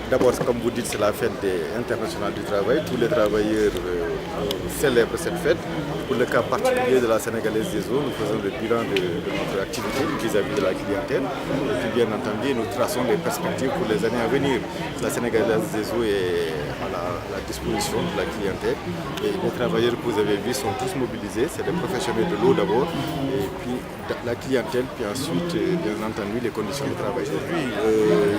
D'abord, comme vous dites, c'est la fête internationale du travail. Tous les travailleurs célèbrent cette fête. Pour le cas particulier de la Sénégalaise des eaux, nous faisons le bilan de notre activité vis-à-vis de la clientèle. Et puis, bien entendu, nous traçons les perspectives pour les années à venir. La Sénégalaise des eaux est à la disposition de la clientèle. Et les travailleurs que vous avez vus sont tous mobilisés. C'est des professionnels de l'eau d'abord, et puis la clientèle, puis ensuite, bien entendu, les conditions de travail. Et puis,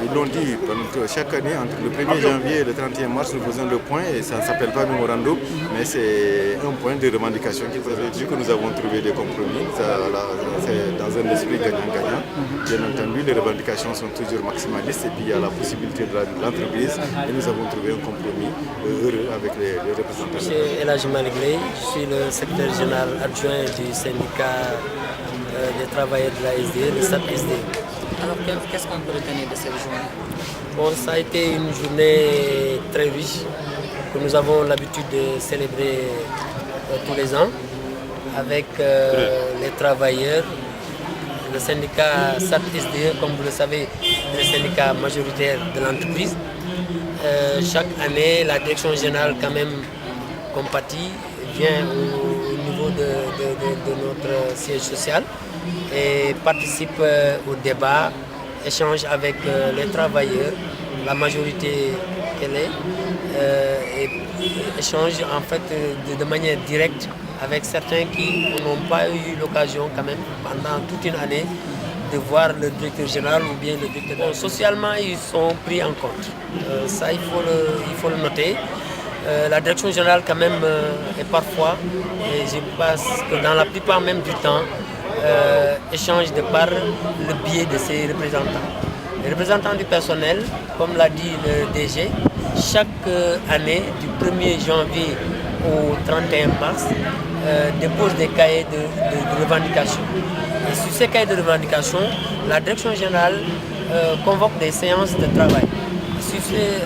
ils l'ont dit, chaque année, entre le 1er janvier et le 31 mars, nous faisons le point, et ça ne s'appelle pas mémorandum, mais c'est un point de revendication qui vous avez dit que nous avons trouvé des compromis. C'est dans un esprit gagnant-gagnant. Bien entendu, les revendications sont toujours maximalistes, et puis il y a la possibilité de l'entreprise, et nous avons trouvé un compromis heureux avec les représentants. Monsieur Elhadji Malick Leye, je suis le secrétaire général adjoint du syndicat des travailleurs de la SDE, le SAT-SDE. Alors qu'est-ce qu'on peut retenir de cette journée? Bon, ça a été une journée très riche que nous avons l'habitude de célébrer tous les ans avec les travailleurs. Le syndicat SAT-SDE, comme vous le savez, est le syndicat majoritaire de l'entreprise. Chaque année, la direction générale quand même compatit, vient au niveau de notre siège social et participe au débat, échange avec les travailleurs, la majorité qu'elle est, et échange en fait de manière directe avec certains qui n'ont pas eu l'occasion quand même pendant toute une année de voir le directeur général ou bien le directeur. Bon, socialement, ils sont pris en compte. Ça, il faut le noter. La direction générale quand même est parfois, et je pense que dans la plupart même du temps, échange de par le biais de ses représentants. Les représentants du personnel, comme l'a dit le DG, chaque année du 1er janvier au 31 mars, dépose des cahiers de revendication. Et sur ces cahiers de revendication, la direction générale convoque des séances de travail.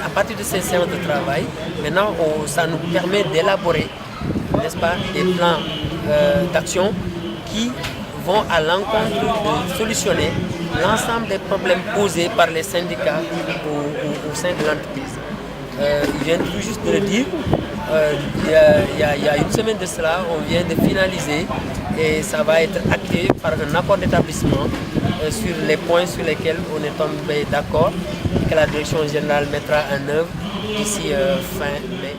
À partir de ces séances de travail, maintenant, ça nous permet d'élaborer, n'est-ce pas, des plans d'action qui vont à l'encontre de solutionner l'ensemble des problèmes posés par les syndicats au sein de l'entreprise. Il vient tout juste de le dire, il y a une semaine de cela, on vient de finaliser et ça va être acté par un accord d'établissement sur les points sur lesquels on est tombé d'accord, que la direction générale mettra en œuvre d'ici fin mai.